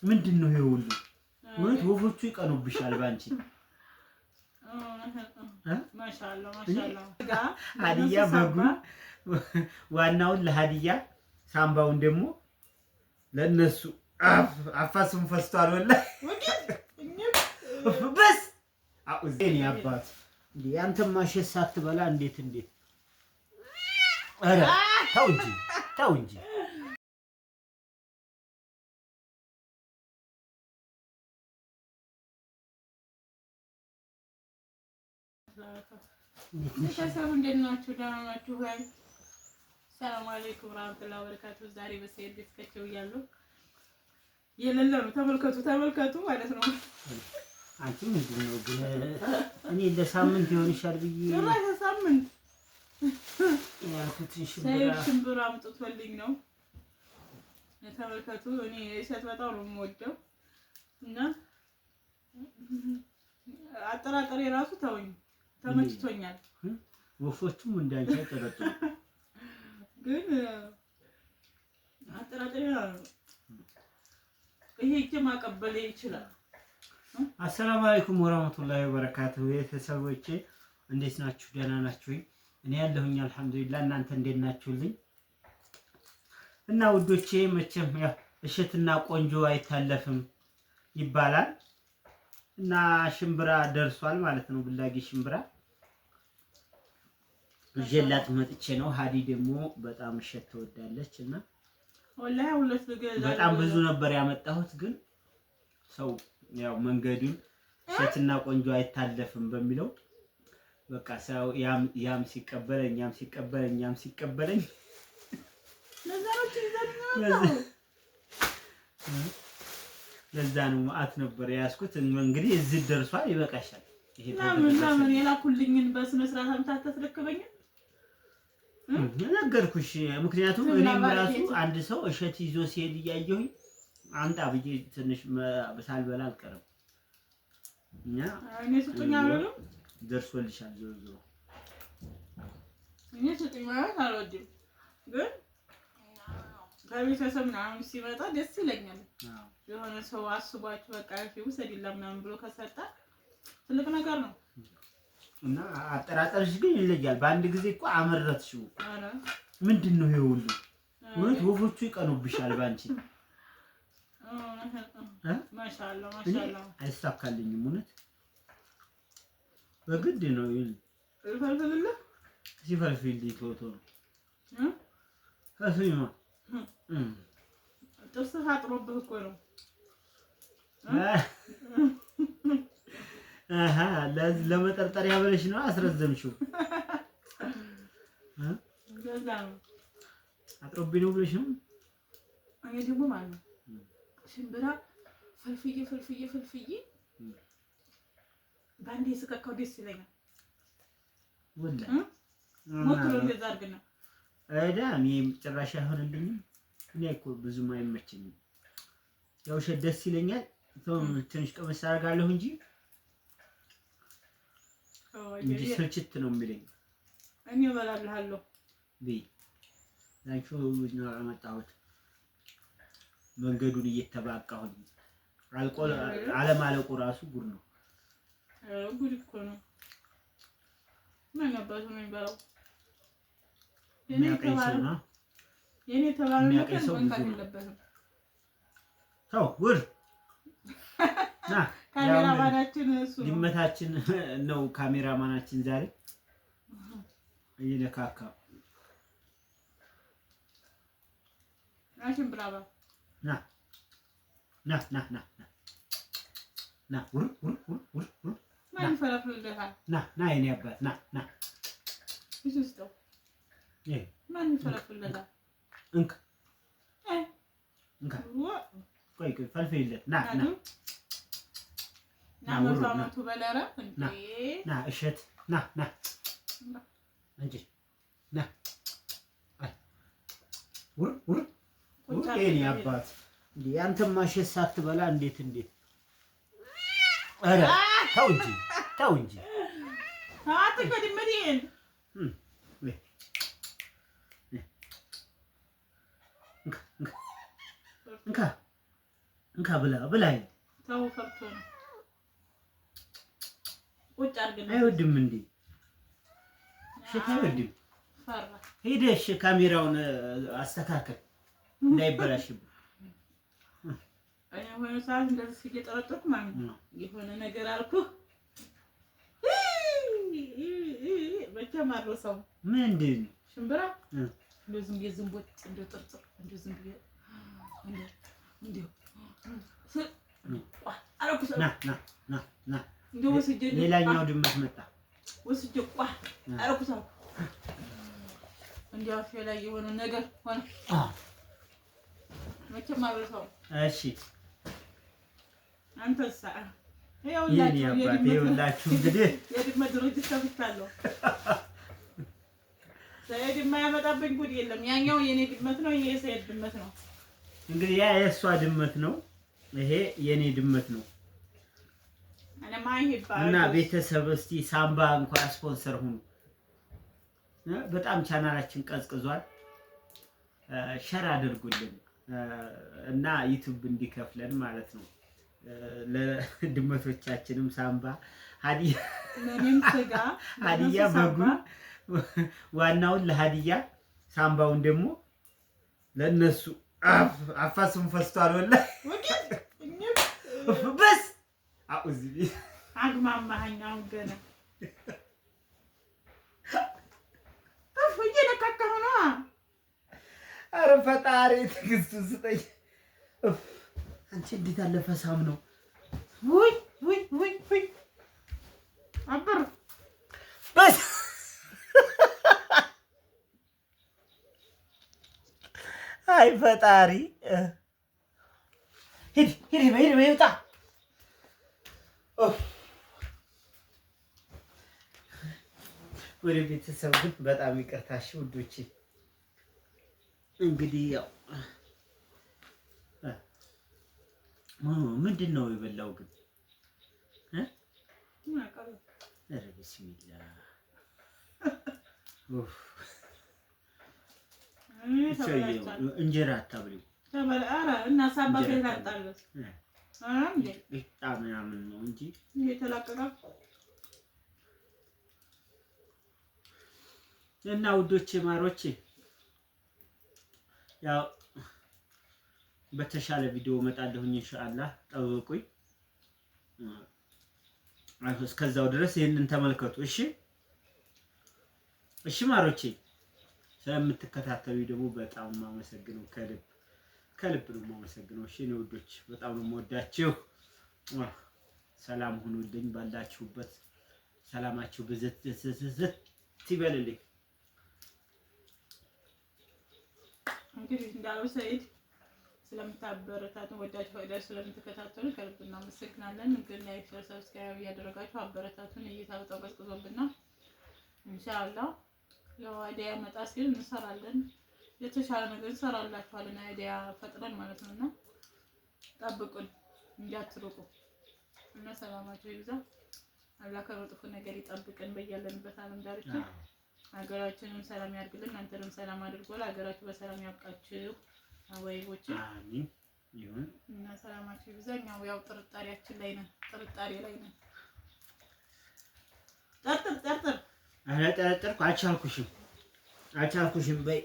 ምንድነው ይሄ ሁሉ? ወይስ ወፎቹ ይቀኑብሻል ባንቺ? ማሻአላ ማሻአላ። ሀዲያ በጉ ዋናውን ለሀዲያ ሳምባውን ደግሞ ለነሱ አፋሱን ፈስቷል። ወላሂ በስ አውዜን ያባት እንዴ አንተማ ሸስ ሳትበላ እንዴት ኧረ ተው እንጂ ቤተሰብ እንዴት ናችሁ? ደህና ናችሁ ወይ? ሰላም አለይኩም ወራህመቱላሂ ወበረካቱ። ዛሬ በሰይድ ቤት ከቸው እያለሁ የሌለ ነው። ተመልከቱ ማለት ነው። አንቺ ምንድን ነው ግን እኔ ለሳምንት ይሆንሻል ብዬ ለሳምንት ያልኩት ሽምብራ አምጥቶልኝ ነው። ተመልከቱ። እኔ እሸት በጣም ነው የምወደው እና አጠራጠሬ ራሱ ተወኝ ተመችቶኛል። ወፎቹም እንዳንቺ ተረጡ ግን አጠራጠሬ ይሄ እጅ ማቀበል ይችላል። አሰላሙ አለይኩም ወራህመቱላሂ ወበረካቱሁ። ቤተሰቦቼ እንዴት ናችሁ? ደህና ናችሁ? እኔ ያለሁኝ አልሐምዱሊላህ። እናንተ እንዴት ናችሁልኝ? እና ውዶቼ መቼም ያው እሸትና ቆንጆ አይታለፍም ይባላል እና ሽምብራ ደርሷል ማለት ነው። ብላጊ ሽምብራ እጀላት መጥቼ ነው። ሀዲ ደግሞ በጣም እሸት ትወዳለች እና ወላሂ ሁለት ልገዛ በጣም ብዙ ነበር ያመጣሁት ግን ሰው ያው መንገዱን እሸትና ቆንጆ አይታለፍም በሚለው በቃ ሰው ያም ሲቀበለኝ ያም ሲቀበለኝ ለዛ ነው ማአት ነበር ያስኩት። እንግዲህ እዚህ ደርሷል። ይበቃሻል። ይሄ ለምን የላኩልኝን በስነ ስርዓት አምታተስረከበኝ ነገርኩሽ። ምክንያቱም እኔም ራሱ አንድ ሰው እሸት ይዞ ሲሄድ እያየሁኝ አንተ አብዬ ትንሽ ሳልበላ አልቀርም እና እኔ ስጡኝ አልበላም። ደርሶልሻል። ዞሮ እኔ ስጡኝ ማለት አልወድም ግን ከቤተሰብ ምናምን ሲመጣ ደስ ይለኛል። የሆነ ሰው አስቧችሁ በቃ ውሰድላ ምናምን ብሎ ከሰጣ ትልቅ ነገር ነው እና አጠራጠርሽ ግን ይለያል። በአንድ ጊዜ እኮ አመረትሽው። ምንድነው ይሄ ሁሉ? ወይስ ወፎቹ ይቀኑብሻል ባንቺ? ማሻአላ አይሳካልኝም። እውነት በግድ ነው ይፈልፈልልህ ሲፈልፍልኝ ቶቶ ከስሚማ ጥርስህ አጥሮብህ እኮ ነው። ለመጠርጠሪያ ብለሽ ነው አስረዘምሽው። ገዛ ነው አጥሮብኝ ነው ብለሽ ነው። እኔ ደግሞ ማለት ነው ሽምብራ ፈልፍዬ ባንዴ ስከካው ደስ ይለኛል። ወላሂ ሞክሮ እንደዛ አድርግና እኔ ጭራሽ አይሆንልኝም። እኔ እኮ ብዙም አይመቸኝም። ያው እሸት ደስ ይለኛል። ትንሽ ቀመስ አደርጋለሁ እንጂ ስልችት ነው የሚለኝ። እኔ እበላለሁ ላንቺ ነው ያመጣሁት። መንገዱን እየተባቃሁኝ አለማለቁ ራሱ ጉድ ነው። ጉድ እኮ ነው። ምን ነበር ነው የሚባለው? የኔ ተባለ ነው የለበትም። ተው ጉድ ና ካሜራማናችን እሱ ድመታችን ነው። ካሜራማናችን ዛሬ እየለካካ አሽም ብራባ ና ማን ፈለፍልልሃል? ና የኔ አባት ና ይስስተው ማን ፈለፍልልሃል? እንካ ቆይ ፈልፍልለት ና መሳመቱ በለረ እንዴ ና እሸት ና እንጂ ና የኔ አባት እንዴ አንተማ እሸት ሳትበላ እንዴት ኧረ ተው እንጂ አትቀድመኝ። እንካ እንካ ብላ ብላኝ። ተው ፈርቶ ነው። ቁጭ አድርገን አይወድም እንዴ? አይወድም። ፈራ። ሄደሽ ካሜራውን አስተካከል እንዳይበላሽብህ። እኔ ሆነ ሰዓት እንደዚህ እየጠረጠርኩ ማለት ነው የሆነ ነገር አልኩህ። መቼም አልረሳውም። ምንድን ሽምብራ እንደው ዝም ብዬ ዝንቦት እንደው ጥርጥር እንደው ዝም ብዬ እንደው እንደው ወስጄ ሌላኛው ድመት መጣ። ወስጄ አረኩት እንደው አፌ ላይ የሆነ ነገር ሆነ። መቼም አልረሳውም። እሺ አንተሳ ይኸውላችሁ እንግዲህ የድመት ድርጅት ከፍቻለሁ። ሰይድ የማያመጣብኝ ጉድ የለም። ያኛው የኔ ድመት ነው፣ ይሄ የሰይድ ድመት ነው። እንግዲህ ያ የእሷ ድመት ነው፣ ይሄ የኔ ድመት ነው። እና ቤተሰብ እስቲ ሳምባ እንኳን ስፖንሰር ሁኑ። በጣም ቻናላችን ቀዝቅዟል። ሸር አድርጉልን እና ዩቲዩብ እንዲከፍለን ማለት ነው። ለድመቶቻችንም ሳምባ ሀዲያ በጉን ዋናውን ለሀዲያ ሳምባውን ደግሞ ለነሱ አፋሱን ፈስቷል። ወላሂ በስ አውዚ አግማማኛው ገና አፍዬ ለካካው ነው። ኧረ ፈጣሪ ትዕግስቱን ስጠኝ። አንቺ እንዴት ያለ ፈሳም ነው! ውይ ውይ ውይ ውይ አበር በስ አይ ፈጣሪ ሂድ ሂድ በይ ውጣ። ወደ ቤተሰብ ግን በጣም ይቅርታሽ ውዶቼ። እንግዲህ ያው ምንድን ነው የበላው ግን? ኧረ ቢስሚላ እንጀራ አታብሊው እና ሳባ ታጣለች ምናምን ነው እንጂ የተላቀቀ እና ውዶቼ ማሮቼ ያው በተሻለ ቪዲዮ እመጣለሁኝ ኢንሻአላህ። ጠብቁኝ። እስከዛው ድረስ ይሄንን ተመልከቱ። እሺ እሺ ማሮቼ ስለምትከታተሉ ደግሞ በጣም ማመሰግነው ከልብ ነው ማመሰግነው። እሺ ነው ውዶች በጣም ነው የምወዳችሁ። ሰላም ሁኑልኝ። ባላችሁበት ሰላማችሁ ብዝት ይበልልኝ። እንግዲህ እንዳለው ሰይድ ስለምታበረታቱን ወዳጅ ፈቅዳጅ ስለምትከታተሉ ከልብ እናመሰግናለን። እንግዲህ ላይክ፣ ሼር፣ ሰብስክራይብ እያደረጋችሁ አበረታቱን። እይታ በጣም ቀዝቅዞብና ኢንሻአላህ ያው አይዲያ መጣ ሲል እንሰራለን፣ የተሻለ ነገር እንሰራላችኋለን። አይዲያ ፈጥረን ማለት ነውና ጠብቁን፣ እንዳትሩቁ እና ሰላማችሁ ይብዛ። አላህ ከመጥፎ ነገር ይጠብቀን በያለንበት ዓለም ዳርቻ። ሀገራችንን ሰላም ያድርግልን። እናንተንም ሰላም አድርጎ ለሀገራችሁ በሰላም ያብቃችሁ። አወይቦች አሚን ይሁን እና ሰላማችሁ ይብዛኛው። ያው ጥርጣሬያችን ላይ ነን፣ ጥርጣሬ ላይ ነን። ጠርጥር አረ ጠርጥርኩ አልቻልኩሽም በይ